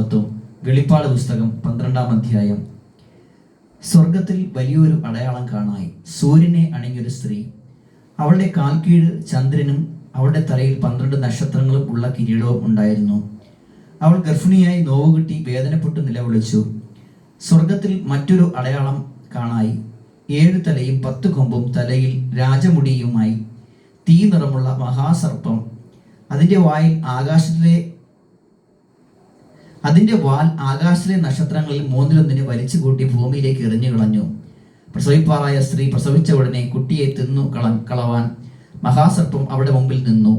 മഹത്വം. വെളിപ്പാട് പുസ്തകം 12-ാം അധ്യായം. സ്വർഗത്തിൽ വലിയൊരു അടയാളം കാണായി. സൂര്യനെ അണിഞ്ഞൊരു സ്ത്രീ, അവളുടെ കാൽക്കീഴ് ചന്ദ്രനും അവളുടെ തലയിൽ 12 നക്ഷത്രങ്ങളും ഉള്ള കിരീടവും ഉണ്ടായിരുന്നു. അവൾ ഗർഭിണിയായി നോവുകിട്ടി വേദനപ്പെട്ട് നിലവിളിച്ചു. സ്വർഗത്തിൽ മറ്റൊരു അടയാളം കാണായി. 7 തലയും 10 കൊമ്പും തലയിൽ രാജമുടിയുമായി തീ നിറമുള്ള മഹാസർപ്പം. അതിൻ്റെ വാൽ ആകാശത്തിലെ നക്ഷത്രങ്ങളിൽ 3-1 വലിച്ചു കൂട്ടി ഭൂമിയിലേക്ക് എറിഞ്ഞു കളഞ്ഞു. പ്രസവിപ്പാറായ സ്ത്രീ പ്രസവിച്ച ഉടനെ കുട്ടിയെ തിന്നു കളവാൻ മഹാസർപ്പം അവിടെ മുമ്പിൽ നിന്നു.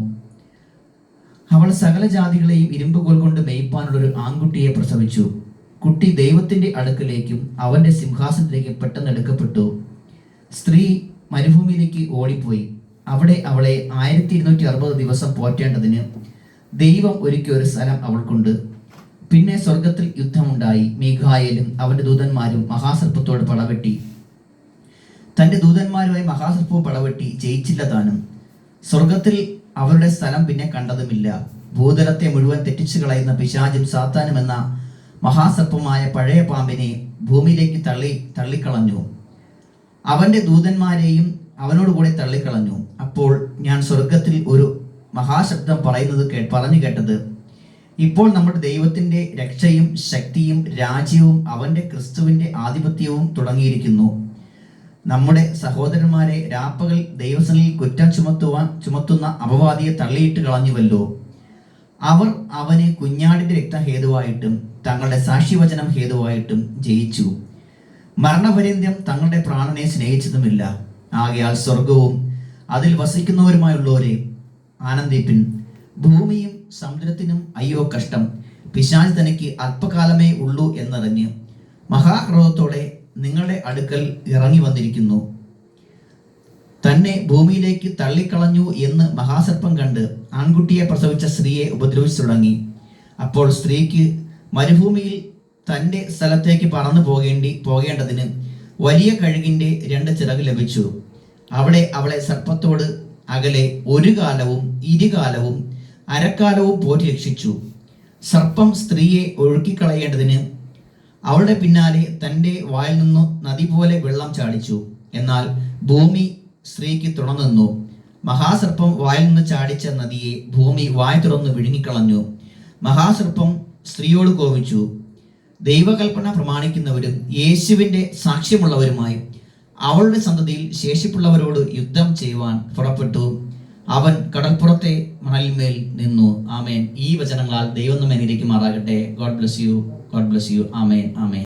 അവൾ സകല ജാതികളെയും ഇരുമ്പുകോൽ കൊണ്ട് മേയ്പ്പാനുള്ളൊരു ആൺകുട്ടിയെ പ്രസവിച്ചു. കുട്ടി ദൈവത്തിന്റെ അടുക്കലേക്കും അവന്റെ സിംഹാസനത്തിലേക്ക് പെട്ടെന്ന് എടുക്കപ്പെട്ടു. സ്ത്രീ മരുഭൂമിയിലേക്ക് ഓടിപ്പോയി. അവിടെ അവളെ 1260 ദിവസം പോറ്റേണ്ടതിന് ദൈവം ഒരുക്കിയ ഒരു സ്ഥലം അവൾക്കുണ്ട്. പിന്നെ സ്വർഗത്തിൽ യുദ്ധമുണ്ടായി. മീഖായേലും അവന്റെ ദൂതന്മാരും മഹാസർപ്പത്തോട് പടവെട്ടി. തന്റെ ദൂതന്മാരുമായി മഹാസർപ്പവും പടവെട്ടി ജയിച്ചില്ല താനും. സ്വർഗത്തിൽ അവരുടെ സ്ഥലം പിന്നെ കണ്ടതുമില്ല. ഭൂതലത്തെ മുഴുവൻ തെറ്റിച്ചു കളയുന്ന പിശാചും സാത്താനും എന്ന മഹാസർപ്പമായ പഴയ പാമ്പിനെ ഭൂമിയിലേക്ക് തള്ളിക്കളഞ്ഞു. അവന്റെ ദൂതന്മാരെയും അവനോടുകൂടെ തള്ളിക്കളഞ്ഞു. അപ്പോൾ ഞാൻ സ്വർഗത്തിൽ ഒരു മഹാശബ്ദം പറഞ്ഞു കേട്ടത്, ഇപ്പോൾ നമ്മുടെ ദൈവത്തിന്റെ രക്ഷയും ശക്തിയും രാജ്യവും അവന്റെ ക്രിസ്തുവിന്റെ ആധിപത്യവും തുടങ്ങിയിരിക്കുന്നു. നമ്മുടെ സഹോദരന്മാരെ രാപ്പകൽ ദൈവസന്നിധിയിൽ കുറ്റം ചുമത്തുന്ന അപവാദിയെ തള്ളിയിട്ട് കളഞ്ഞുവല്ലോ. അവർ അവനെ കുഞ്ഞാടിന്റെ രക്തം ഹേതുവായിട്ടും തങ്ങളുടെ സാക്ഷിവചനം ഹേതുവായിട്ടും ജയിച്ചു. മരണപര്യന്തം തങ്ങളുടെ പ്രാണനെ സ്നേഹിച്ചതുമില്ല. ആകയാൽ സ്വർഗവും അതിൽ വസിക്കുന്നവരുമായുള്ളവരെ ആനന്ദിപ്പിൻ. ഭൂമിയും സമുദ്രത്തിനും അയ്യോ കഷ്ടം, പിശാച് തനിക്ക് അല്പകാലമേ ഉള്ളൂ എന്നറിഞ്ഞ് മഹാക്രോധത്തോടെ നിങ്ങളുടെ അടുക്കൽ ഇറങ്ങി വന്നിരിക്കുന്നു. തന്നെ ഭൂമിയിലേക്ക് തള്ളിക്കളഞ്ഞു എന്ന് മഹാസർപ്പം കണ്ട് ആൺകുട്ടിയെ പ്രസവിച്ച സ്ത്രീയെ ഉപദ്രവിച്ചു തുടങ്ങി. അപ്പോൾ സ്ത്രീക്ക് മരുഭൂമിയിൽ തൻ്റെ സ്ഥലത്തേക്ക് പറന്നു പോകേണ്ടതിന് വലിയ കഴുകിൻ്റെ 2 ചിറക് ലഭിച്ചു. അവിടെ അവളെ സർപ്പത്തോട് അകലെ 1 കാലവും 2 കാലവും അരക്കാലവും പോറ്റി രക്ഷിച്ചു. സർപ്പം സ്ത്രീയെ ഒഴുക്കിക്കളയേണ്ടതിന് അവളുടെ പിന്നാലെ തൻ്റെ വായിൽ നിന്നു നദി പോലെ വെള്ളം ചാടിച്ചു. എന്നാൽ ഭൂമി സ്ത്രീക്ക് തുറന്നു. മഹാസർപ്പം വായിൽ നിന്ന് ചാടിച്ച നദിയെ ഭൂമി വായ് തുറന്ന് വിഴുങ്ങിക്കളഞ്ഞു. മഹാസർപ്പം സ്ത്രീയോട് കോപിച്ചു. ദൈവകൽപ്പന പ്രമാണിക്കുന്നവരും യേശുവിന്റെ സാക്ഷ്യമുള്ളവരുമായി അവളുടെ സന്തതിയിൽ ശേഷിപ്പുള്ളവരോട് യുദ്ധം ചെയ്യുവാൻ പുറപ്പെട്ടു. അവൻ കടൽപ്പുറത്തെ മണലിന്മേൽ നിന്നു. ആമേൻ. ഈ വചനങ്ങളാൽ ദൈവം നമ്മെ അനുഗ്രഹിക്കുമാറാകട്ടെ. God bless you. ആമേൻ.